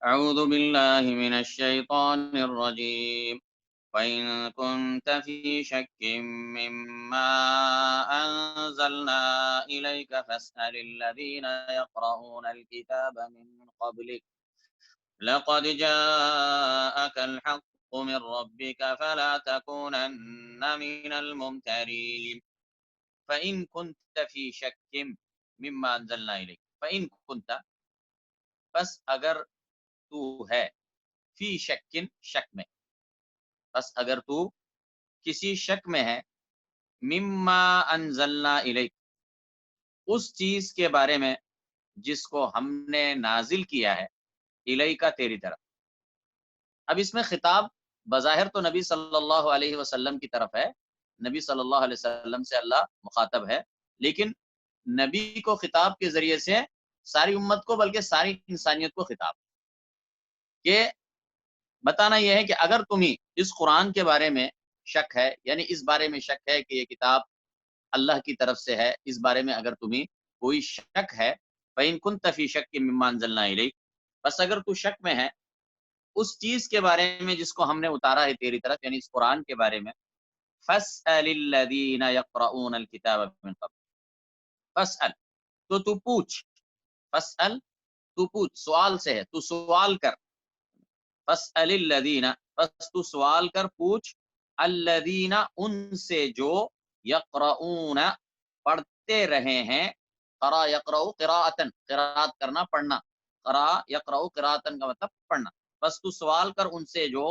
اعوذ باللہ من الشیطان الرجیم فَإِن كُنتَ فِي شَكٍّ مِّمَّا أَنزَلْنَا إِلَيْكَ فَاسْأَلِ الَّذِينَ يَقْرَؤُونَ الْكِتَابَ مِن قَبْلِكَ لَقَدْ جَاءَكَ الْحَقُّ مِن رَّبِّكَ فَلَا تَكُونَنَّ مِنَ الْمُمْتَرِينَ فَإِن كُنتَ فِي شَكٍّ مِّمَّا أَنزَلْنَا إِلَيْكَ فَإِن كُنتَ، بس اگر تو ہے، فی شکن، شک میں، بس اگر تو کسی شک میں ہے، مما انزلنا الیک، اس چیز کے بارے میں جس کو ہم نے نازل کیا ہے، الیکا، تیری طرف. اب اس میں خطاب بظاہر تو نبی صلی اللہ علیہ وسلم کی طرف ہے، نبی صلی اللہ علیہ وسلم سے اللہ مخاطب ہے، لیکن نبی کو خطاب کے ذریعے سے ساری امت کو، بلکہ ساری انسانیت کو خطاب، کہ بتانا یہ ہے کہ اگر تمہیں اس قرآن کے بارے میں شک ہے، یعنی اس بارے میں شک ہے کہ یہ کتاب اللہ کی طرف سے ہے، اس بارے میں اگر تمہیں کوئی شک ہے، فَإِن كُنتَ فِي شَكٍّ مِّمَّا أَنزَلْنَا إِلَيْكَ، بس اگر تو شک میں ہے اس چیز کے بارے میں جس کو ہم نے اتارا ہے تیری طرف، یعنی اس قرآن کے بارے میں، فَاسْأَلِ الَّذِينَ يَقْرَؤُونَ الْكِتَابَ مِن قَبْلِ، فَاسْأَل، تو پوچھ، فَاسْأَل، تو پوچھ، سوال سے ہے، تو سوال کر، فَاسْأَلِ الَّذِينَ، بس تو سوال کر، پوچھ، الَّذِينَ، ان سے جو، یقرؤون، پڑھتے رہے ہیں، قرأ یقرؤ قراءتن، قراءت کرنا، پڑھنا، قرأ یقرؤ قراءتن کا مطلب پڑھنا، بس تو سوال کر ان سے جو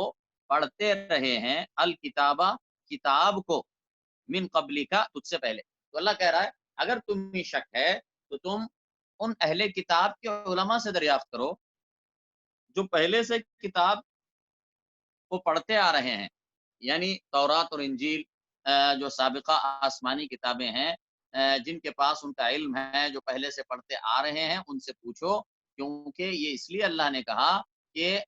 پڑھتے رہے ہیں، الکتابہ، کتاب کو، من قبلی کا، تجھ سے پہلے. تو اللہ کہہ رہا ہے اگر تمہیں شک ہے تو تم ان اہل کتاب کے علماء سے دریافت کرو جو پہلے سے کتاب کو پڑھتے آ رہے ہیں، یعنی تورات اور انجیل، جو سابقہ آسمانی کتابیں ہیں، جن کے پاس ان کا علم ہے، جو پہلے سے پڑھتے آ رہے ہیں، ان سے پوچھو، کیونکہ یہ اس لیے اللہ نے کہا کہ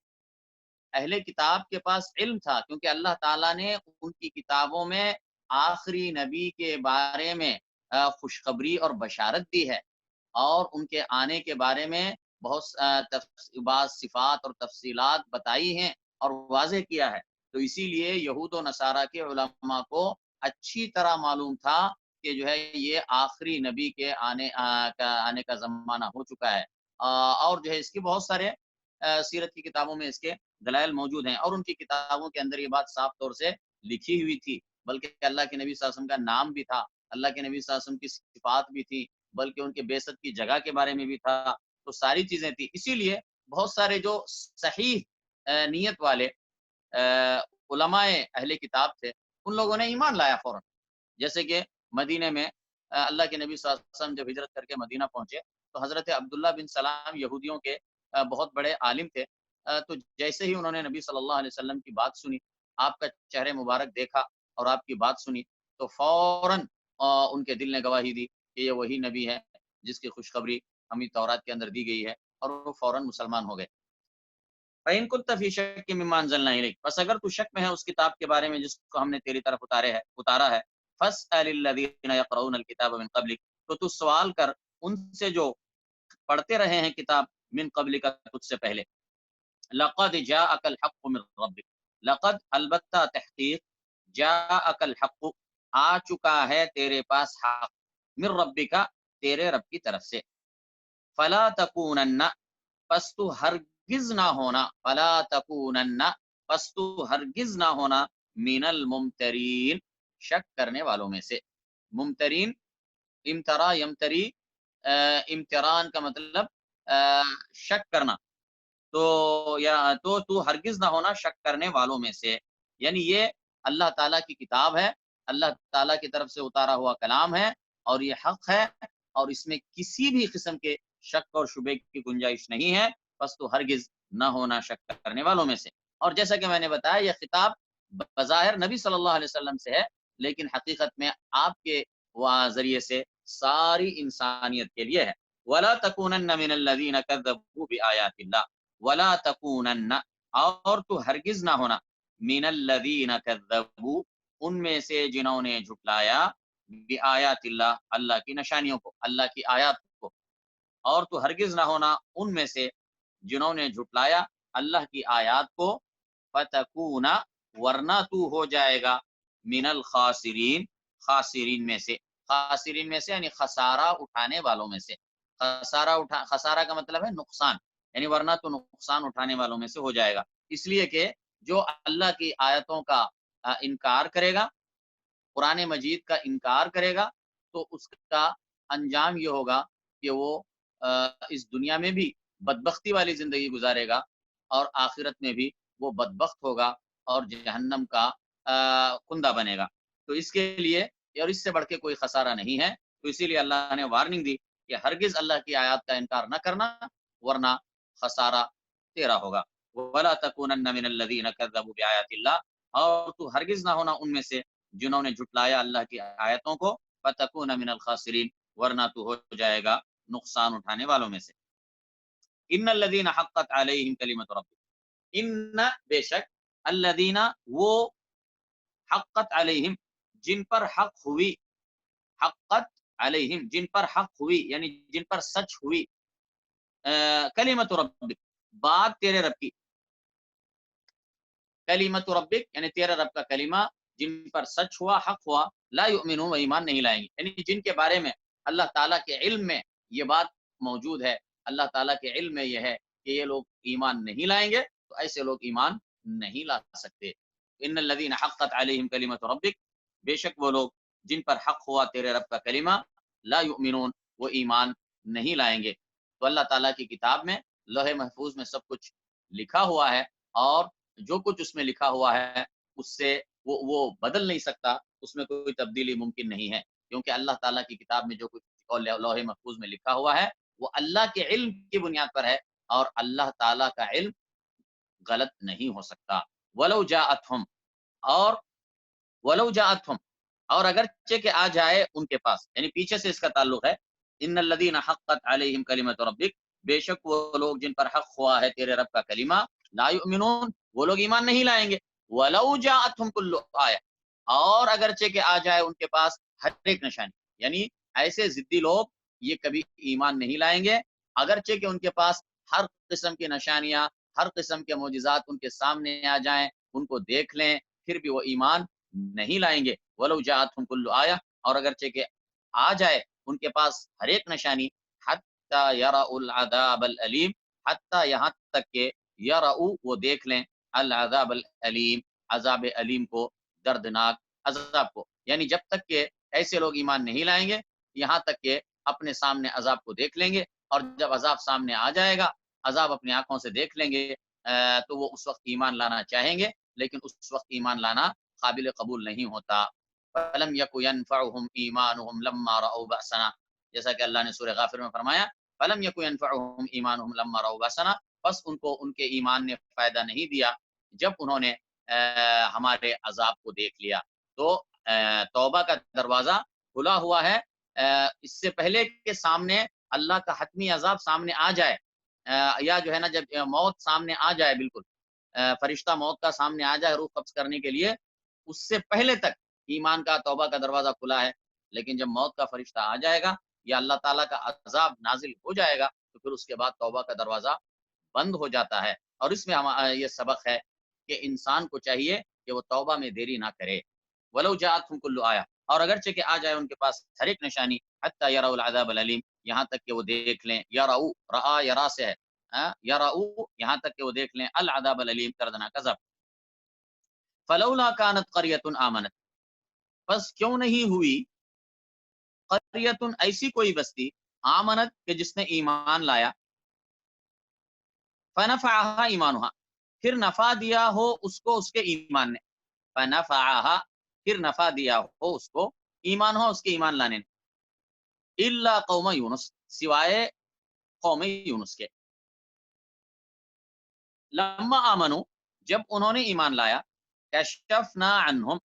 اہل کتاب کے پاس علم تھا، کیونکہ اللہ تعالیٰ نے ان کی کتابوں میں آخری نبی کے بارے میں خوشخبری اور بشارت دی ہے، اور ان کے آنے کے بارے میں بہت بعض صفات اور تفصیلات بتائی ہیں اور واضح کیا ہے. تو اسی لیے یہود و نصارہ کے علماء کو اچھی طرح معلوم تھا کہ جو ہے یہ آخری نبی کے آنے کا زمانہ ہو چکا ہے، اور جو ہے اس کی بہت سارے سیرت کی کتابوں میں اس کے دلائل موجود ہیں، اور ان کی کتابوں کے اندر یہ بات صاف طور سے لکھی ہوئی تھی، بلکہ اللہ کے نبی صلی اللہ علیہ وسلم کا نام بھی تھا، اللہ کے نبی صلی اللہ علیہ وسلم کی صفات بھی تھی، بلکہ ان کے بعثت کی جگہ کے بارے میں بھی تھا. تو ساری چیزیں تھی، اسی لیے بہت سارے جو صحیح نیت والے علماء اہل کتاب تھے، ان لوگوں نے ایمان لایا فوراً. جیسے کہ مدینے میں اللہ کے نبی صلی اللہ علیہ وسلم جب ہجرت کر کے مدینہ پہنچے تو حضرت عبداللہ بن سلام یہودیوں کے بہت بڑے عالم تھے. تو جیسے ہی انہوں نے نبی صلی اللہ علیہ وسلم کی بات سنی، آپ کا چہرے مبارک دیکھا اور آپ کی بات سنی، تو فوراً ان کے دل نے گواہی دی کہ یہ وہی نبی ہے جس کی خوشخبری ہمیں تورات کے اندر دی گئی ہے، اور وہ فوراً مسلمان ہو گئے. فَإِن كُنتَ فِي شَكٍّ مِّمَّا أَنزَلْنَا إِلَيْكَ، بس اگر تو شک میں ہے اس کتاب کے بارے میں جس کو ہم نے تیری طرف اتارا ہے، فَاسْأَلِ الَّذِينَ يَقْرَؤُونَ الْكِتَابَ مِن قَبْلِكَ، تو سوال کر ان سے جو پڑھتے رہے ہیں کتاب، من قبل کا، تجھ سے پہلے. لقد جاءك الحق من ربك، لقد، البتہ، تحقیق، جاءك الحق، آ چکا ہے تیرے پاس حق، من ربک، تیرے رب کی طرف سے. فلا تکونن، پس تو ہرگز نہ ہونا، فلا تکونن، پس تو ہرگز نہ ہونا، من الممترین، شک کرنے والوں میں سے. ممترین، امترا یمتری، امتران کا مطلب شک کرنا. تو ہرگز نہ ہونا شک کرنے والوں میں سے، یعنی یہ اللہ تعالیٰ کی کتاب ہے، اللہ تعالیٰ کی طرف سے اتارا ہوا کلام ہے، اور یہ حق ہے، اور اس میں کسی بھی قسم کے شک اور شبے کی گنجائش نہیں ہے، بس تو ہرگز نہ ہونا شک کرنے والوں میں سے. اور جیسا کہ میں نے بتایا یہ خطاب بظاہر نبی صلی اللہ علیہ وسلم سے ہے، لیکن حقیقت میں آپ کے ذریعے سے ساری انسانیت کے لیے ہے. وَلَا تَكُونَنَّ مِنَ الَّذِينَ كَذَّبُوا بِآيَاتِ اللَّهِ، وَلَا تَكُونَنَّ، اور تو ہرگز نہ ہونا، مِنَ الَّذِينَ كَذَّبُوا، ان میں سے جنہوں نے جھٹلایا، بِآيَاتِ اللَّهِ، اللہ کی نشانیوں کو، اللہ کی آیات کو، اور تو ہرگز نہ ہونا ان میں سے جنہوں نے جھٹلایا اللہ کی آیات کو، فتکون، ورنہ تو ہو جائے گا من الخاسرین، خاسرین میں سے، خاسرین میں سے یعنی خسارہ اٹھانے والوں میں سے، خسارہ کا مطلب ہے نقصان، یعنی ورنہ تو نقصان اٹھانے والوں میں سے ہو جائے گا، اس لیے کہ جو اللہ کی آیتوں کا انکار کرے گا، قرآن مجید کا انکار کرے گا، تو اس کا انجام یہ ہوگا کہ وہ اس دنیا میں بھی بدبختی والی زندگی گزارے گا، اور آخرت میں بھی وہ بدبخت ہوگا اور جہنم کا کندہ بنے گا۔ تو اس کے لیے اور اس سے بڑھ کے کوئی خسارہ نہیں ہے، تو اسی لیے اللہ نے وارننگ دی کہ ہرگز اللہ کی آیات کا انکار نہ کرنا، ورنہ خسارہ تیرا ہوگا۔ وَلَا تَكُونَنَّ مِنَ الَّذِينَ كَذَّبُوا بِآيَاتِ اللَّهِ، اور تو ہرگز نہ ہونا ان میں سے جنہوں نے جھٹلایا اللہ کی آیتوں کو، فَتَكُونَ مِنَ الْخَاسِرِينَ، ورنہ تو ہو جائے گا نقصان اٹھانے والوں میں سے۔ ان الذین حقت علیہم کلمۃ ربک، ان بے شک، الذین وہ، حقت علیہم جن پر حق ہوئی، حقت علیہم جن پر حق ہوئی یعنی جن پر سچ ہوئی، کلمۃ ربک بات تیرے رب کی، کلمۃ ربک یعنی تیرے رب کا کلمہ جن پر سچ ہوا، حق ہوا، لا یؤمنون، وہ ایمان نہیں لائیں گے، یعنی جن کے بارے میں اللہ تعالیٰ کے علم میں یہ بات موجود ہے، اللہ تعالیٰ کے علم میں یہ ہے کہ یہ لوگ ایمان نہیں لائیں گے، تو ایسے لوگ ایمان نہیں لا سکتے۔ ان الذین حقت علیہم کلمۃ ربک، بے شک وہ لوگ جن پر حق ہوا تیرے رب کا کلمہ، لا یؤمنون، وہ ایمان نہیں لائیں گے۔ تو اللہ تعالیٰ کی کتاب میں، لوح محفوظ میں سب کچھ لکھا ہوا ہے، اور جو کچھ اس میں لکھا ہوا ہے اس سے وہ بدل نہیں سکتا، اس میں کوئی تبدیلی ممکن نہیں ہے، کیونکہ اللہ تعالیٰ کی کتاب میں جو کچھ اور لوح محفوظ میں لکھا ہوا ہے وہ اللہ کے علم کی بنیاد پر ہے، اور اللہ تعالیٰ کا علم غلط نہیں ہو سکتا۔ ولو جاءتہم، اور ولو جاءتہم، اور اگرچہ کہ آ جائے ان کے پاس، یعنی پیچھے سے اس کا تعلق ہے، ان الذین حقت علیہم کلمۃ ربک، بے شک وہ لوگ جن پر حق ہوا ہے تیرے رب کا کلمہ، لا یؤمنون، وہ لوگ ایمان نہیں لائیں گے، ولو جاءتہم کل آیہ، اور اگرچہ کہ آ جائے ان کے پاس ہر ایک نشانی، یعنی ایسے ضدی لوگ یہ کبھی ایمان نہیں لائیں گے، اگرچہ کہ ان کے پاس ہر قسم کی نشانیاں، ہر قسم کے معجزات ان کے سامنے آ جائیں، ان کو دیکھ لیں، پھر بھی وہ ایمان نہیں لائیں گے۔ ولو جاءتہم کل آیہ، اور اگرچہ کہ آ جائے ان کے پاس ہر ایک نشانی، حتی یرأوا العذاب العلیم، حتی یہاں تک کہ یرأوا، وہ دیکھ لیں، العذاب العلیم، عذاب علیم کو، دردناک عذاب کو، یعنی جب تک کہ ایسے لوگ ایمان نہیں لائیں گے، یہاں تک کہ اپنے سامنے عذاب کو دیکھ لیں گے، اور جب عذاب سامنے آ جائے گا، عذاب اپنی آنکھوں سے دیکھ لیں گے، تو وہ اس وقت ایمان لانا چاہیں گے، لیکن اس وقت ایمان لانا قابل قبول نہیں ہوتا۔ فَلَمْ يَكُ يَنْفَعُهُمْ إِيمَانُهُمْ لَمَّا رَأَوْا بَأْسَنَا، جیسا کہ اللہ نے سورہ غافر میں فرمایا، فَلَمْ يَكُ يَنْفَعُهُمْ إِيمَانُهُمْ لَمَّا رَأَوْا بَأْسَنَا، بس ان کو ان کے ایمان نے فائدہ نہیں دیا جب انہوں نے ہمارے عذاب کو دیکھ لیا۔ تو توبہ کا دروازہ کھلا ہوا ہے، اس سے پہلے کہ سامنے اللہ کا حتمی عذاب سامنے آ جائے، یا جو ہے نا جب موت سامنے آ جائے، بالکل فرشتہ موت کا سامنے آ جائے روح قبض کرنے کے لیے، اس سے پہلے تک ایمان کا، توبہ کا دروازہ کھلا ہے، لیکن جب موت کا فرشتہ آ جائے گا یا اللہ تعالیٰ کا عذاب نازل ہو جائے گا، تو پھر اس کے بعد توبہ کا دروازہ بند ہو جاتا ہے۔ اور اس میں یہ سبق ہے کہ انسان کو چاہیے کہ وہ توبہ میں دیری نہ کرے۔ ولو جاءتہم کل آیہ، اور اگرچہ کہ آ جائے ان کے پاس ہر ایک نشانی، حتی یروا العذاب العلیم، یہاں تک کہ وہ دیکھ لیں، یروا، رآ یرا سے ہے، یروا، یہاں تک کہ وہ دیکھ لیں العذاب العلیم، دردناک عذاب۔ فلولا کانت قریۃ آمنت، بس کیوں نہیں ہوئی، قریۃ ایسی کوئی بستی، آمنت کہ جس نے ایمان لایا، فنفعها ایمانها، پھر نفع دیا ہو اس کو اس کے ایمان نے، فنفعها، پھر نفع دیا ہو اس کو، ایمان ہو اس کے ایمان لانے نے، الا قوم یونس، سوائے قوم یونس کے، لما آمنو، جب انہوں نے ایمان لایا، کشفنا عنہم،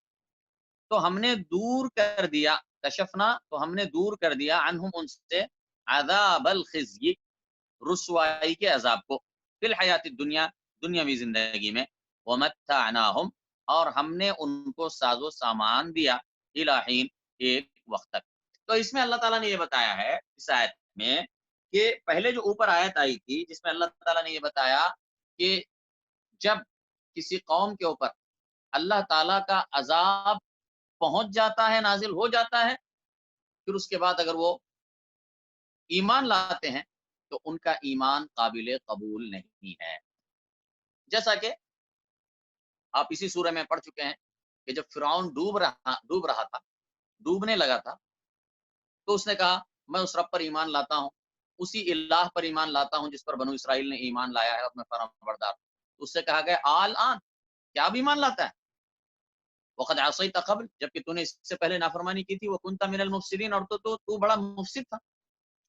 تو ہم نے دور کر دیا، کشفنا، تو ہم نے دور کر دیا، عنہم ان سے، عذاب الخزی، رسوائی کے عذاب کو، فی الحیات الدنیا، دنیاوی زندگی میں، ومتعناہم، اور ہم نے ان کو ساز و سامان دیا، الی حین، ایک وقت تک۔ تو اس میں اللہ تعالیٰ نے یہ بتایا ہے اس آیت میں کہ پہلے جو اوپر آیت آئی تھی جس میں اللہ تعالیٰ نے یہ بتایا کہ جب کسی قوم کے اوپر اللہ تعالیٰ کا عذاب پہنچ جاتا ہے، نازل ہو جاتا ہے، پھر اس کے بعد اگر وہ ایمان لاتے ہیں تو ان کا ایمان قابل قبول نہیں ہے. جیسا کہ آپ اسی سورہ میں پڑھ چکے ہیں کہ جب فرعون ڈوب رہا تھا، ڈوبنے لگا تھا، تو اس نے کہا میں اس رب پر ایمان لاتا ہوں، اسی الہ پر ایمان لاتا ہوں جس پر بنو اسرائیل نے ایمان لایا ہے اور میں فرمانبردار ہوں. اس سے کہا گیا آن کیا بھی ایمان لاتا ہے، وقد عصیت قبل، جبکہ تو نے اس سے پہلے نافرمانی کی تھی، وکنت من المفسدین، اور تو بڑا مفسد تھا.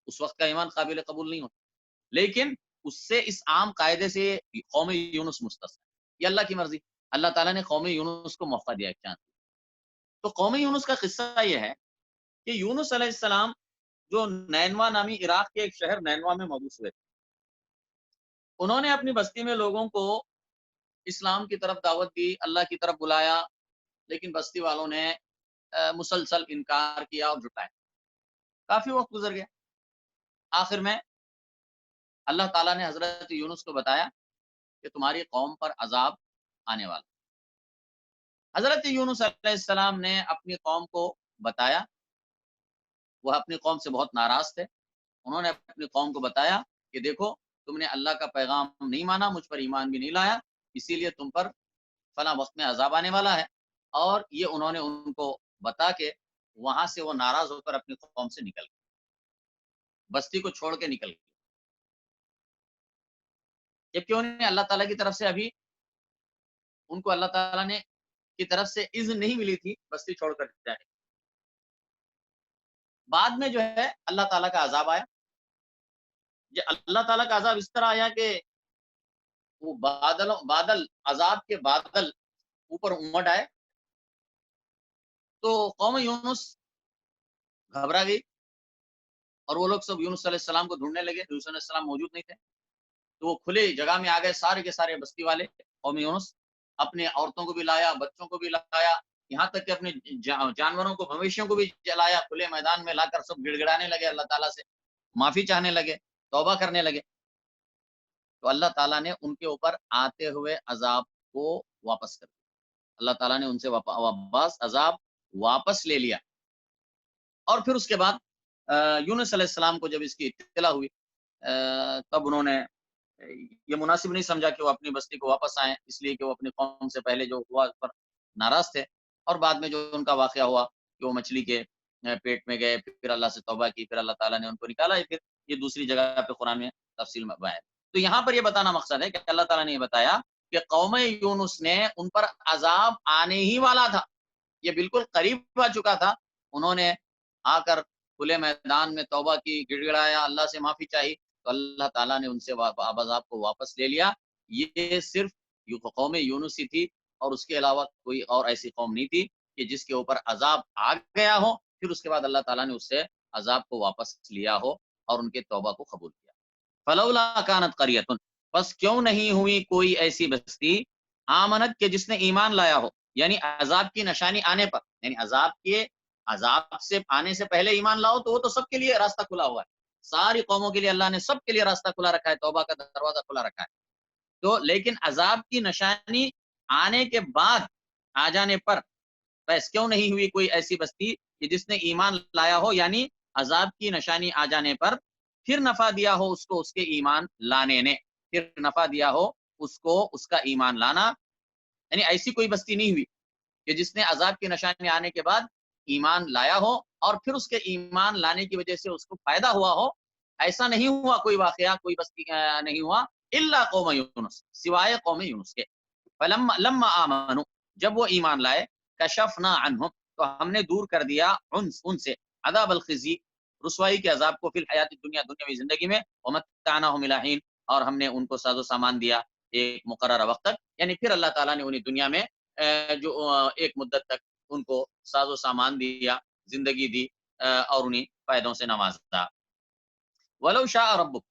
اس وقت کا ایمان قابل قبول نہیں ہوتا. لیکن اس سے اس عام قاعدے سے قوم یونس مستثنا، یہ اللہ کی مرضی. اللہ تعالیٰ نے قوم یونس کو موقع دیا ایک چانس. تو قوم یونس کا قصہ یہ ہے کہ یونس علیہ السلام جو نینوا نامی عراق کے ایک شہر نینوا میں مبعوث ہوئے تھے، انہوں نے اپنی بستی میں لوگوں کو اسلام کی طرف دعوت دی، اللہ کی طرف بلایا، لیکن بستی والوں نے مسلسل انکار کیا اور جھٹلایا. کافی وقت گزر گیا. آخر میں اللہ تعالیٰ نے حضرت یونس کو بتایا کہ تمہاری قوم پر عذاب آنے والا. حضرت یونس علیہ السلام نے اپنی قوم کو بتایا. وہ اپنی قوم سے بہت ناراض تھے. انہوں نے اپنی قوم کو بتایا کہ دیکھو تم نے اللہ کا پیغام نہیں مانا، مجھ پر ایمان بھی نہیں لایا، اسی لیے تم پر فلاں وقت میں عذاب آنے والا ہے. اور یہ انہوں نے ان کو بتا کے وہاں سے وہ ناراض ہو کر اپنی قوم سے نکل گئے، بستی کو چھوڑ کے نکل گئے، جبکہ انہیں اللہ تعالیٰ کی طرف سے ابھی ان کو اللہ تعالیٰ نے کی طرف سے اذن نہیں ملی تھی بستی چھوڑ کر جانے. بعد میں جو ہے اللہ تعالیٰ کا عذاب آیا. یہ اللہ تعالیٰ کا عذاب اس طرح آیا کہ وہ بادل عذاب کے بادل اوپر امڑ آئے. تو قوم یونس گھبرا گئی اور وہ لوگ سب یونس علیہ السلام کو ڈھونڈنے لگے. یونس علیہ السلام موجود نہیں تھے، تو وہ کھلے جگہ میں آ گئے. سارے کے سارے بستی والے قوم یونس اپنے عورتوں کو بھی لایا، بچوں کو بھی لایا، یہاں تک کہ اپنے جانوروں کو، مویشیوں کو بھی جلایا. کھلے میدان میں لا کر سب گڑ گڑانے لگے، اللہ تعالیٰ سے معافی چاہنے لگے، توبہ کرنے لگے. تو اللہ تعالیٰ نے ان کے اوپر آتے ہوئے عذاب کو واپس کر دیا. اللہ تعالیٰ نے ان سے واپس عذاب واپس لے لیا. اور پھر اس کے بعد یونس علیہ السلام کو جب اس کی اطلاع ہوئی تب انہوں نے یہ مناسب نہیں سمجھا کہ وہ اپنی بستی کو واپس آئیں، اس لیے کہ وہ اپنی قوم سے پہلے جو ہوا اس پر ناراض تھے. اور بعد میں جو ان کا واقعہ ہوا کہ وہ مچھلی کے پیٹ میں گئے، پھر اللہ سے توبہ کی، پھر اللہ تعالیٰ نے ان کو نکالا. پھر یہ دوسری جگہ پہ قرآن میں تفصیل میں بیان. تو یہاں پر یہ بتانا مقصد ہے کہ اللہ تعالیٰ نے یہ بتایا کہ قوم یونس نے ان پر عذاب آنے ہی والا تھا، یہ بالکل قریب آ چکا تھا. انہوں نے آ کر کھلے میدان میں توبہ کی، گڑ گڑایا، اللہ سے معافی چاہی، تو اللہ تعالیٰ نے ان سے عذاب کو واپس لے لیا. یہ صرف قوم یونس ہی تھی، اور اس کے علاوہ کوئی اور ایسی قوم نہیں تھی کہ جس کے اوپر عذاب آ گیا ہو پھر اس کے بعد اللہ تعالیٰ نے اس سے عذاب کو واپس لیا ہو اور ان کے توبہ کو قبول کیا. فلولا کانت قریۃ، بس کیوں نہیں ہوئی کوئی ایسی بستی، آمنت کے جس نے ایمان لایا ہو، یعنی عذاب کی نشانی آنے پر، یعنی عذاب سے آنے سے پہلے ایمان لاؤ تو وہ تو سب کے لیے راستہ کھلا ہوا ہے. ساری قوموں کے لیے اللہ نے سب کے لیے راستہ کھلا رکھا ہے، توبہ کا دروازہ کھلا رکھا ہے. تو لیکن عذاب کی نشانی آنے کے بعد آ جانے پر بس کیوں نہیں ہوئی کوئی ایسی بستی کہ جس نے ایمان لایا ہو، یعنی عذاب کی نشانی آ جانے پر پھر نفع دیا ہو اس کو اس کے ایمان لانے نے، پھر نفع دیا ہو اس کو اس کا ایمان لانا. یعنی ایسی کوئی بستی نہیں ہوئی کہ جس نے عذاب کی نشانی آنے کے بعد ایمان لایا ہو اور پھر اس کے ایمان لانے کی وجہ سے اس کو فائدہ ہوا ہو. ایسا نہیں ہوا، کوئی واقعہ، کوئی بستی نہیں ہوا الا قوم یونس، سوائے قوم یونس کے. لما آمنوا، جب وہ ایمان لائے، کشفنا عنہم، تو ہم نے دور کر دیا ان سے عذاب الخزی، رسوائی کے عذاب کو، فی الحیات الدنیا، دنیاوی زندگی میں، ومتعناہم الی حین، اور ہم نے ان کو ساز و سامان دیا ایک مقررہ وقت تک. یعنی پھر اللہ تعالیٰ نے انہیں دنیا میں جو ایک مدت تک ان کو ساز و سامان دیا، زندگی دی، اور انہیں فائدوں سے نوازا. ولو شاء ربک،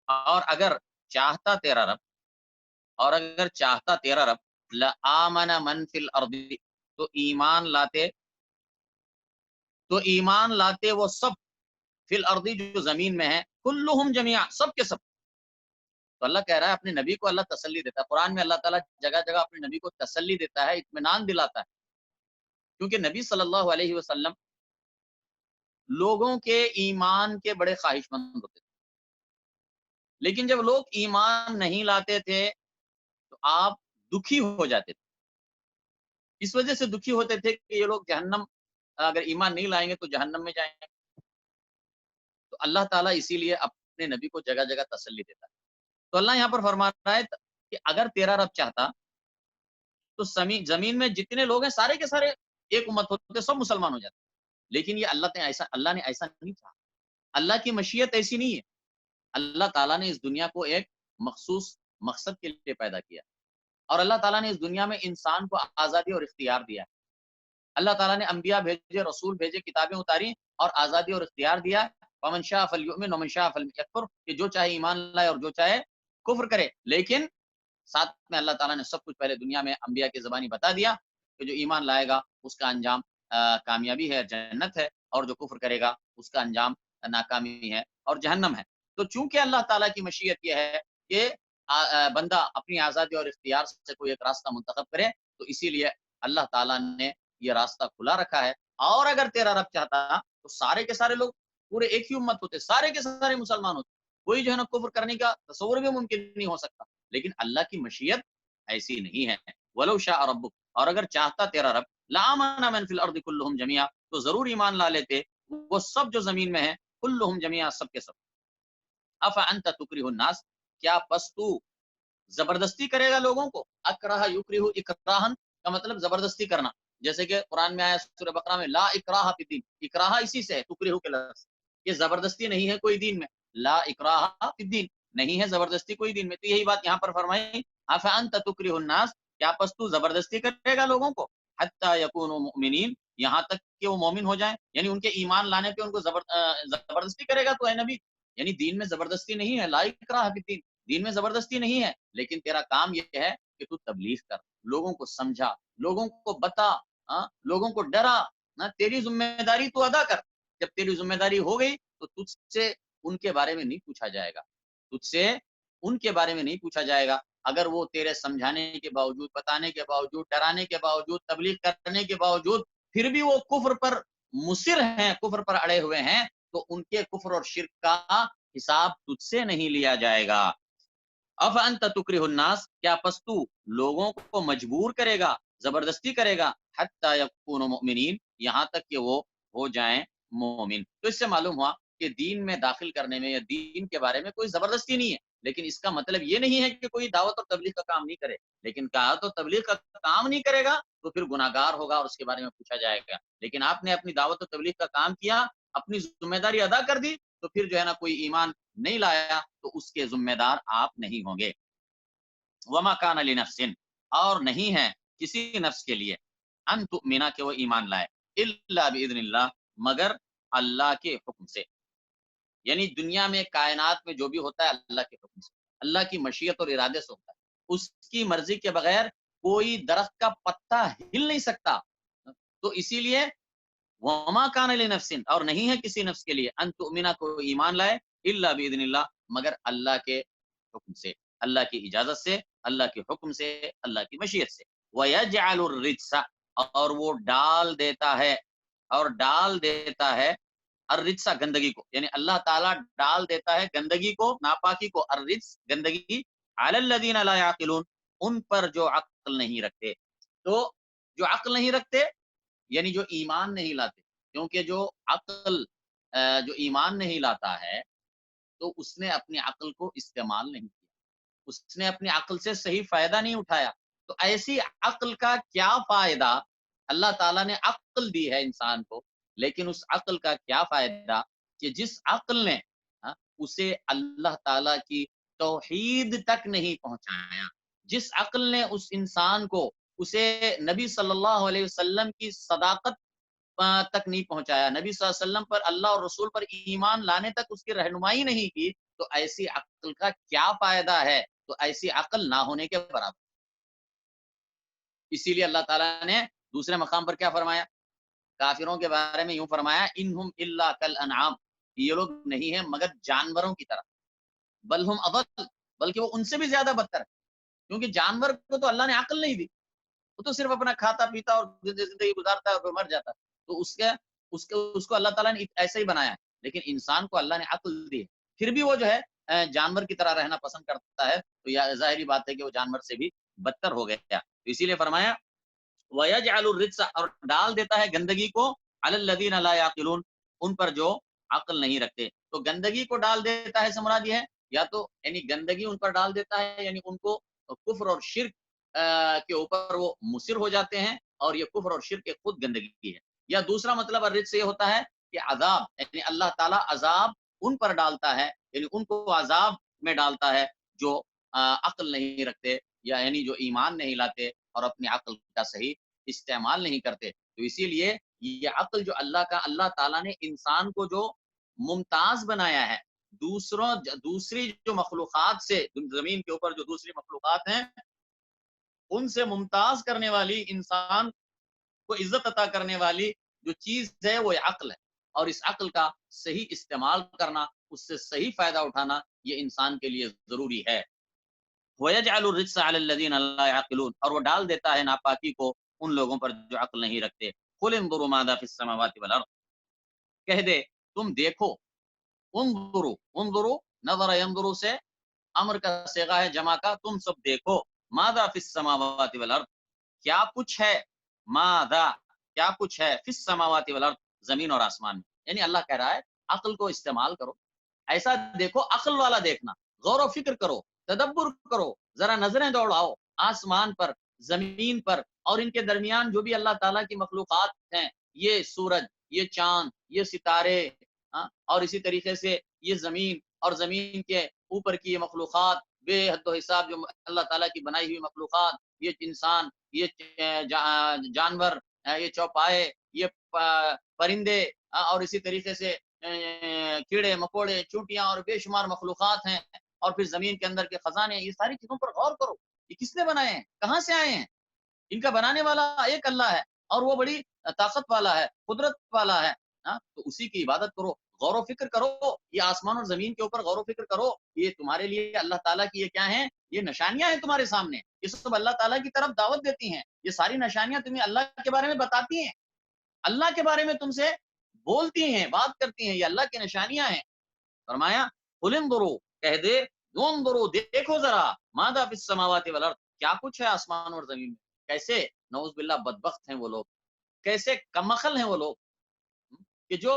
اور اگر چاہتا تیرا رب، اور اگر چاہتا تیرا رب، لآمن من فی الارض، تو ایمان لاتے وہ سب فی الارض جو زمین میں ہے، کلہم جمیعا سب کے سب. تو اللہ کہہ رہا ہے اپنے نبی کو اللہ تسلی دیتا ہے. قرآن میں اللہ تعالیٰ جگہ جگہ اپنے نبی کو تسلی دیتا ہے، اطمینان دلاتا ہے، کیونکہ نبی صلی اللہ علیہ وسلم لوگوں کے ایمان کے بڑے خواہش مند ہوتے تھے. لیکن جب لوگ ایمان نہیں لاتے تھے تو آپ دکھی ہو جاتے تھے. اس وجہ سے دکھی ہوتے تھے کہ یہ لوگ جہنم، اگر ایمان نہیں لائیں گے تو جہنم میں جائیں گے. تو اللہ تعالیٰ اسی لیے اپنے نبی کو جگہ جگہ تسلی دیتا ہے. تو اللہ یہاں پر فرما رہا ہے کہ اگر تیرا رب چاہتا تو زمین میں جتنے لوگ ہیں سارے کے سارے ایک امت ہوتے، سب مسلمان ہو جاتے. لیکن یہ اللہ نے ایسا نہیں چاہا. اللہ کی مشیت ایسی نہیں ہے. اللہ تعالیٰ نے اس دنیا کو ایک مخصوص مقصد کے لیے پیدا کیا، اور اللہ تعالیٰ نے اس دنیا میں انسان کو آزادی اور اختیار دیا. اللہ تعالیٰ نے انبیاء بھیجے، رسول بھیجے، کتابیں اتاری اور آزادی اور اختیار دیا. فمن شاء فلیؤمن ومن شاء فلیکفر، کہ جو چاہے ایمان لائے اور جو چاہے کفر کرے. لیکن ساتھ میں اللہ تعالیٰ نے سب کچھ پہلے دنیا میں انبیاء کی زبانی بتا دیا کہ جو ایمان لائے گا اس کا انجام کامیابی ہے، جنت ہے، اور جو کفر کرے گا اس کا انجام ناکامی ہے اور جہنم ہے. تو چونکہ اللہ تعالیٰ کی مشیت یہ ہے کہ بندہ اپنی آزادی اور اختیار سے کوئی ایک راستہ منتخب کرے، تو اسی لیے اللہ تعالیٰ نے یہ راستہ کھلا رکھا ہے. اور اگر تیرا رب چاہتا تو سارے کے سارے لوگ پورے ایک ہی امت ہوتے، سارے کے سارے مسلمان ہوتے، کوئی جو ہے نا کفر کرنے کا تصور بھی ممکن نہیں ہو سکتا. لیکن اللہ کی مشیت ایسی نہیں ہے. ولو شاء ربک، اور اگر چاہتا تیرا رب، لآمن من فی الارض کلہم جمیعا، تو ضرور ایمان لا لیتے وہ سب جو زمین میں ہیں، کلہم جمیعا سب کے سب. افانت تکرہ الناس، کیا پس تو زبردستی کرے گا لوگوں کو. اکرہ یکرہ اکراہن کا مطلب زبردستی کرنا، جیسے کہ قرآن میں آیا سورہ بقرہ میں لا اکراہ فی الدین. اکراہ اسی سے ہے، تکرہ کے لفظ. یہ زبردستی نہیں ہے کوئی دین میں. لا اکراہ فی الدین، نہیں ہے زبردستی کوئی دین میں. تو یہی بات یہاں پر فرمائی، افانت تکرہ الناس، کیا پس تو زبردستی کرے گا لوگوں کو، حتی یکونوا مؤمنین، یہاں تک کہ وہ مومن ہو جائیں. یعنی ان کے ایمان لانے پہ ان کو زبردستی کرے گا تو اے نبی. یعنی دین میں زبردستی نہیں ہے، لا اکراہ فی الدین، دین میں زبردستی نہیں ہے. لیکن تیرا کام یہ ہے کہ تو تبلیغ کر، لوگوں کو سمجھا، لوگوں کو بتا، لوگوں کو ڈرا. تیری ذمہ داری تو ادا کر. جب تیری ذمہ داری ہو گئی تو تجھ سے ان کے بارے میں نہیں پوچھا جائے گا، تجھ سے ان کے بارے میں نہیں پوچھا جائے گا. اگر وہ تیرے سمجھانے کے باوجود، بتانے کے باوجود، ڈرانے کے باوجود، تبلیغ کرنے کے باوجود پھر بھی وہ کفر پر مصر ہیں، کفر پر اڑے ہوئے ہیں، تو ان کے کفر اور شرک کا حساب تجھ سے نہیں لیا جائے گا. افانت تکرہ الناس، کیا پس تو لوگوں کو مجبور کرے گا، زبردستی کرے گا، حتی یکونوا مؤمنین، یہاں تک کہ وہ ہو جائیں مومن. تو اس سے معلوم ہوا کہ دین میں داخل کرنے میں یا دین کے بارے میں کوئی زبردستی نہیں ہے. لیکن اس کا مطلب یہ نہیں ہے کہ کوئی دعوت اور تبلیغ کا کام نہیں کرے. لیکن دعوت اور تبلیغ کا کام نہیں کرے گا تو پھر گناہگار ہوگا اور اس کے بارے میں پوچھا جائے گا. لیکن آپ نے اپنی دعوت اور تبلیغ کا کام کیا، اپنی ذمہ داری ادا کر دی، تو پھر جو ہے نا کوئی ایمان نہیں لایا تو اس کے ذمہ دار آپ نہیں ہوں گے. وما کان لنفس، اور نہیں ہے کسی نفس کے لیے، ان تؤمن، کہ وہ ایمان لائے، الا باذن اللہ، مگر اللہ کے حکم سے. یعنی دنیا میں کائنات میں جو بھی ہوتا ہے اللہ کے حکم سے، اللہ کی مشیت اور ارادے سے ہوتا ہے. اس کی مرضی کے بغیر کوئی درخت کا پتا ہل نہیں سکتا. تو اسی لیے وما کان لنفس، اور نہیں ہے کسی نفس کے لیے، ان تؤمن، کو ایمان لائے، الا باذن اللہ، مگر اللہ کے حکم سے، اللہ کی اجازت سے، اللہ کے حکم سے، اللہ کی مشیت سے. وَيَجْعَلُ الرِّجْسَ، اور وہ ڈال دیتا ہے، اور ڈال دیتا ہے الرجس، گندگی کو. یعنی اللہ تعالیٰ ڈال دیتا ہے گندگی کو، ناپاکی کو، الرجس گندگی، علی الذین لا یعقلون، ان پر جو عقل نہیں رکھتے. تو جو عقل نہیں رکھتے یعنی جو ایمان نہیں لاتے، کیونکہ جو عقل جو ایمان نہیں لاتا ہے تو اس نے اپنی عقل کو استعمال نہیں کیا، اس نے اپنی عقل سے صحیح فائدہ نہیں اٹھایا. تو ایسی عقل کا کیا فائدہ؟ اللہ تعالیٰ نے عقل دی ہے انسان کو، لیکن اس عقل کا کیا فائدہ کہ جس عقل نے اسے اللہ تعالیٰ کی توحید تک نہیں پہنچایا، جس عقل نے اس انسان کو، اسے نبی صلی اللہ علیہ وسلم کی صداقت تک نہیں پہنچایا، نبی صلی اللہ علیہ وسلم پر، اللہ اور رسول پر ایمان لانے تک اس کی رہنمائی نہیں کی، تو ایسی عقل کا کیا فائدہ ہے؟ تو ایسی عقل نہ ہونے کے برابر. اسی لیے اللہ تعالیٰ نے دوسرے مقام پر کیا فرمایا؟ کافروں کے بارے میں یوں فرمایا، انہم الا کالانعام، یہ لوگ نہیں ہیں مگر جانوروں کی طرح، بل ہم اضل، بلکہ وہ ان سے بھی زیادہ بدتر ہے، کیونکہ جانور کو تو اللہ نے عقل نہیں دی، وہ تو صرف اپنا کھاتا پیتا اور زندگی گزارتا ہے اور پھر مر جاتا ہے، تو اس کو اللہ تعالیٰ نے ایسے ہی بنایا ہے، لیکن انسان کو اللہ نے عقل دی ہے، پھر بھی وہ جو ہے جانور کی طرح رہنا پسند کرتا ہے، تو یہ ظاہری بات ہے کہ وہ جانور سے بھی بدتر ہو گیا، تو اسی لیے فرمایا وَيَجْعَلُ الرِّجْسَ، اور ڈال دیتا ہے گندگی کو عَلَى الَّذِينَ لَا يَعْقِلُونَ، ان پر جو عقل نہیں رکھتے، تو گندگی کو ڈال دیتا ہے، مراد یہ ہے یا تو یعنی گندگی ان پر ڈال دیتا ہے، یعنی ان کو کفر اور شرک کے اوپر وہ مصر ہو جاتے ہیں، اور یہ کفر اور شرک خود گندگی ہے، یا دوسرا مطلب الرجس یہ ہوتا ہے کہ عذاب، یعنی اللہ تعالیٰ عذاب ان پر ڈالتا ہے، یعنی ان کو عذاب میں ڈالتا ہے جو عقل نہیں رکھتے، یا یعنی جو ایمان نہیں لاتے اور اپنی عقل کا صحیح استعمال نہیں کرتے، تو اسی لیے یہ عقل جو اللہ تعالیٰ نے انسان کو جو ممتاز بنایا ہے دوسری جو مخلوقات سے، زمین کے اوپر جو دوسری مخلوقات ہیں ان سے ممتاز کرنے والی، انسان کو عزت عطا کرنے والی جو چیز ہے وہ عقل ہے، اور اس عقل کا صحیح استعمال کرنا، اس سے صحیح فائدہ اٹھانا، یہ انسان کے لیے ضروری ہے۔ وَيَجْعَلُ الرِّجْسَ عَلَى الَّذِينَ لَا يَعْقِلُونَ، اور وہ ڈال دیتا ہے ناپاکی کو ان لوگوں پر جو عقل نہیں رکھتے۔ قُلِ انظُرُوا مَاذَا فِي السَّمَاوَاتِ وَالْأَرْضِ، کہہ دے تم دیکھو، انظروا نظر ينظروا سے امر کا صیغہ ہے جمع کا، تم سب دیکھو، ماذا فی السماوات والارض، کیا کچھ ہے، ماذا کیا کچھ ہے، فی السماوات والارض زمین اور آسمان میں، یعنی اللہ کہہ رہا ہے عقل کو استعمال کرو، ایسا دیکھو، عقل والا دیکھنا، غور و فکر کرو، تدبر کرو، ذرا نظریں دوڑاؤ آسمان پر، زمین پر، اور ان کے درمیان جو بھی اللہ تعالیٰ کی مخلوقات ہیں، یہ سورج، یہ چاند، یہ ستارے، اور اسی طریقے سے یہ زمین، اور زمین کے اوپر کی یہ مخلوقات بے حد و حساب جو اللہ تعالیٰ کی بنائی ہوئی مخلوقات، یہ انسان، یہ جانور، یہ چوپائے، یہ پرندے، اور اسی طریقے سے کیڑے مکوڑے، چونٹیاں، اور بے شمار مخلوقات ہیں، اور پھر زمین کے اندر کے خزانے، یہ ساری چیزوں پر غور کرو، یہ کس نے بنائے ہیں، کہاں سے آئے ہیں، ان کا بنانے والا ایک اللہ ہے، اور وہ بڑی طاقت والا ہے، قدرت والا ہے، تو اسی کی عبادت کرو، غور و فکر کرو، یہ آسمان اور زمین کے اوپر غور و فکر کرو، یہ تمہارے لیے اللہ تعالیٰ کی یہ کیا ہیں، یہ نشانیاں ہیں تمہارے سامنے، یہ سب اللہ تعالیٰ کی طرف دعوت دیتی ہیں، یہ ساری نشانیاں تمہیں اللہ کے بارے میں بتاتی ہیں، اللہ کے بارے میں تم سے بولتی ہیں، بات کرتی ہیں، یہ اللہ کی نشانیاں ہیں۔ فرمایا قُلِ انظُرُوا، کہہ دے انظُرُوا، دیکھو ذرا، ماذا فی السماوات والارض، کیا کچھ ہے آسمان اور زمین میں، کیسے نعوذ باللہ بدبخت ہیں وہ لوگ، کیسے کمعقل ہیں وہ لوگ کہ جو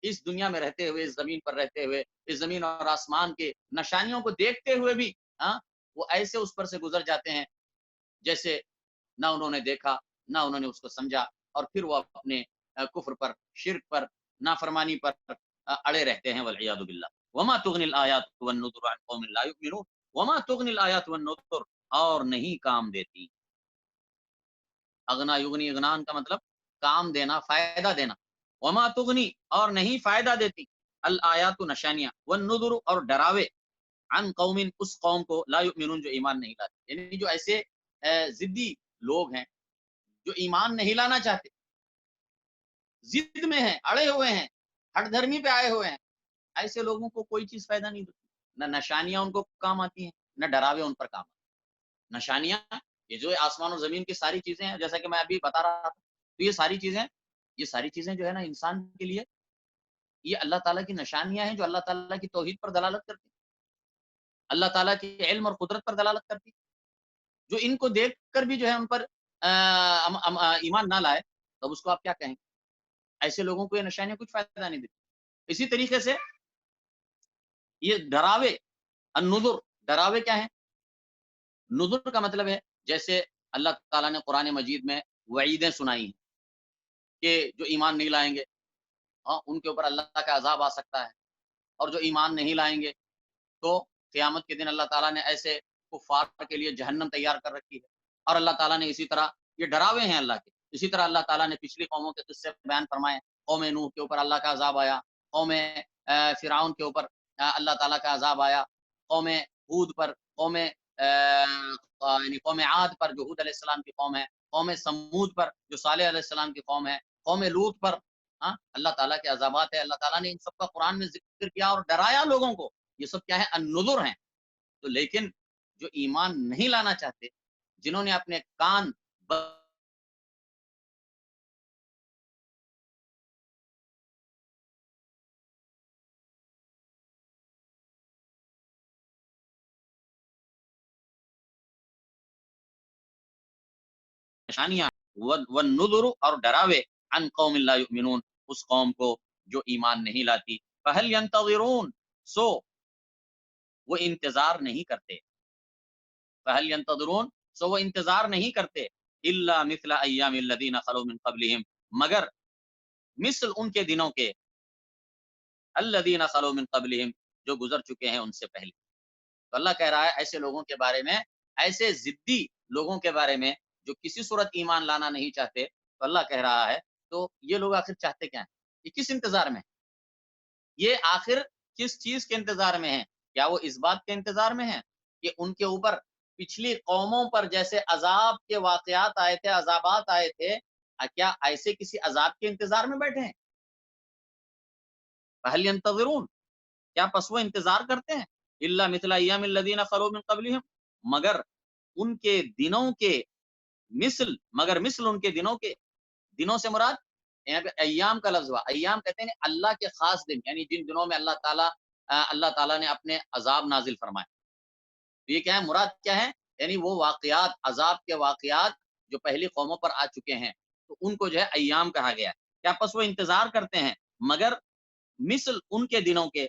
اس دنیا میں رہتے ہوئے، اس زمین پر رہتے ہوئے، اس زمین اور آسمان کے نشانیوں کو دیکھتے ہوئے بھی وہ ایسے اس پر سے گزر جاتے ہیں جیسے نہ انہوں نے دیکھا، نہ انہوں نے اس کو سمجھا، اور پھر وہ اپنے کفر پر، شرک پر، نافرمانی پر اڑے رہتے ہیں، والعیاذ باللہ۔ وما تغنی الآیات والنذر عن قوم لا یؤمنون، وما تغنی الآیات والنذر، اور نہیں کام دیتی، اغنا یغنی، اغنان کا مطلب کام دینا، فائدہ دینا، وما تغنی، اور نہیں فائدہ دیتی، الآیات نشانیاں، والنذر، اور ڈراوے، عن قوم، اس قوم کو، لا یؤمنون جو ایمان نہیں لاتے، یعنی جو ایسے ضدی لوگ ہیں جو ایمان نہیں لانا چاہتے، ضد میں ہیں، اڑے ہوئے ہیں، ہٹ دھرمی پہ آئے ہوئے ہیں، ایسے لوگوں کو کوئی چیز فائدہ نہیں دیتی، نہ نشانیاں ان کو کام آتی ہیں، نہ ڈراوے ان پر کام آتے ہیں۔ نشانیاں، یہ جو آسمان اور زمین کی ساری چیزیں ہیں، جیسا کہ میں ابھی بتا رہا تھا، تو یہ ساری چیزیں جو ہے نا انسان کے لیے، یہ اللہ تعالیٰ کی نشانیاں ہیں جو اللہ تعالیٰ کی توحید پر دلالت کرتی ہیں، اللہ تعالیٰ کے علم اور قدرت پر دلالت کرتی ہیں، جو ان کو دیکھ کر بھی جو ہے ان پر ایمان نہ لائے، تب اس کو آپ کیا کہیں، ایسے لوگوں کو یہ نشانیاں کچھ فائدہ نہیں دیتی۔ اسی طریقے سے یہ ڈراوے، النذر، ڈراوے کیا ہیں، نذر کا مطلب ہے جیسے اللہ تعالیٰ نے قرآن مجید میں وعیدیں سنائی ہیں کہ جو ایمان نہیں لائیں گے، ان کے اوپر اللہ کا عذاب آ سکتا ہے، اور جو ایمان نہیں لائیں گے تو قیامت کے دن اللہ تعالیٰ نے ایسے کفار کے لیے جہنم تیار کر رکھی ہے، اور اللہ تعالیٰ نے اسی طرح، یہ ڈراوے ہیں اللہ کے، اسی طرح اللہ تعالیٰ نے پچھلی قوموں کے قصے بیان فرمائے، قوم نوح کے اوپر اللہ کا عذاب آیا، قوم فرعون کے اوپر اللہ تعالیٰ کا عذاب آیا، قوم ہود پر، یعنی قوم عاد پر جو ہود علیہ السلام کی قوم ہے، قوم سمود پر جو صالح علیہ السلام کی قوم ہے، قوم لوط پر، ہاں اللہ تعالیٰ کے عذابات ہے، اللہ تعالیٰ نے ان سب کا قرآن میں ذکر کیا اور ڈرایا لوگوں کو. یہ سب کیا ہے؟ النذر ہیں. تو لیکن جو ایمان نہیں لانا چاہتے، جنہوں نے اپنے کان نشانیاں والنذر اور ڈراوے عن قوم لا یؤمنون اس قوم کو جو ایمان نہیں لاتی. فہل ینتظرون سو وہ انتظار نہیں کرتے. فہل ینتظرون سو وہ انتظار نہیں کرتے الا مثل ایام الذین خلو من قبلہم مگر مثل ان کے دنوں کے الذین خلو من قبلہم جو گزر چکے ہیں ان سے پہلے. تو اللہ کہہ رہا ہے ایسے لوگوں کے بارے میں، ایسے ضدی لوگوں کے بارے میں جو کسی صورت ایمان لانا نہیں چاہتے، تو اللہ کہہ رہا ہے تو یہ لوگ آخر چاہتے کیا ہیں؟ یہ کس انتظار میں ہیں؟ یہ آخر کس چیز کے انتظار میں ہیں؟ کیا وہ اس بات کے انتظار میں ہیں کہ ان کے اوپر پچھلی قوموں پر جیسے عذاب کے واقعات آئے تھے، عذابات آئے تھے، کیا ایسے کسی عذاب کے انتظار میں بیٹھے ہیں؟ فہل ینتظرون کیا پس وہ انتظار کرتے ہیں الا مثل ایام الذین خلو من قبلہم مگر ان کے دنوں کے مثل، مگر مثل ان کے دنوں کے. دنوں سے مراد یہاں پہ ایام کا لفظ ہوا. ایام کہتے ہیں اللہ کے خاص دن، یعنی جن دنوں میں اللہ تعالیٰ نے اپنے عذاب نازل فرمائے. تو یہ کیا ہے؟ مراد کیا ہے؟ یعنی وہ واقعات، عذاب کے واقعات جو پہلی قوموں پر آ چکے ہیں، تو ان کو جو ہے ایام کہا گیا ہے. کیا پس وہ انتظار کرتے ہیں مگر مثل ان کے دنوں کے.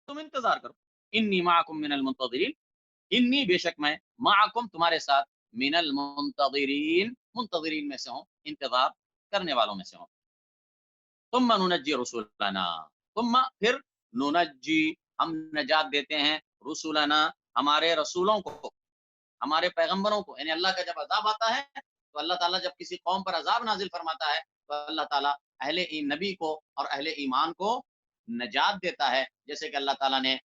تم انتظار کرو. انی معکم من المنتظرین، انی بے شک میں معکم تمہارے ساتھ من المنتظرین منتظرین میں سے ہوں، انتظار کرنے والوں میں سے ہوں. ثم ننجی رسولنا ثم پھر ننجی ہم نجات دیتے ہیں رسولنا ہمارے رسولوں کو، ہمارے پیغمبروں کو. یعنی اللہ کا جب عذاب آتا ہے تو اللہ تعالیٰ جب کسی قوم پر عذاب نازل فرماتا ہے تو اللہ تعالیٰ نبی کو اور اہل ایمان کو نجات دیتا ہے. جیسے کہ اللہ تعالیٰ نے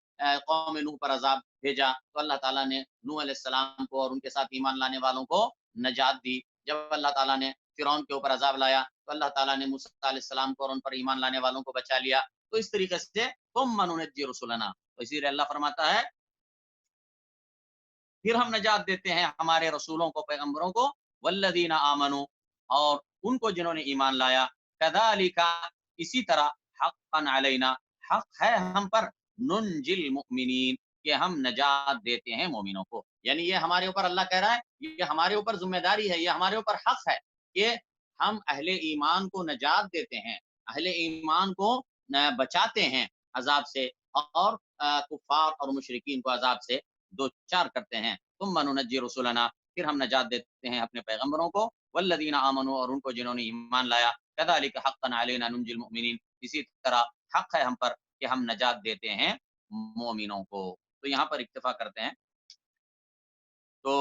قوم نوح پر عذاب بھیجا تو اللہ تعالیٰ نے نوح علیہ السلام کو اور ان کے ساتھ ایمان لانے والوں کو نجات دی. جب اللہ تعالیٰ نے فرعون کے اوپر عذاب لایا تو اللہ تعالیٰ نے موسیٰ علیہ السلام کو اور ان پر ایمان لانے والوں کو بچا لیا. تو اس طریقے سے ثم ننجی رسولنا، تو اسی لیے اللہ فرماتا ہے پھر ہم نجات دیتے ہیں ہمارے رسولوں کو، پیغمبروں کو. والذین آمنوا اور ان کو جنہوں نے ایمان لایا. کذالک اسی طرح حقا علینا حق ہے ہم پر ننجی المؤمنین کہ ہم نجات دیتے ہیں مومنوں کو. یعنی یہ ہمارے اوپر اللہ کہہ رہا ہے یہ ہمارے اوپر ذمہ داری ہے، یہ ہمارے اوپر حق ہے کہ ہم اہل ایمان کو نجات دیتے ہیں، اہل ایمان کو بچاتے ہیں عذاب سے، اور کفار اور مشرکین کو عذاب سے دو چار کرتے ہیں. ثم ننجی رسولنا پھر ہم نجات دیتے ہیں اپنے پیغمبروں کو. والذین آمنوا اور ان کو جنہوں نے ایمان لایا. کذالک حقا علینا ننجی المؤمنین اسی طرح حق ہے ہم پر کہ ہم نجات دیتے ہیں مومنوں کو. تو یہاں پر اکتفا کرتے ہیں. تو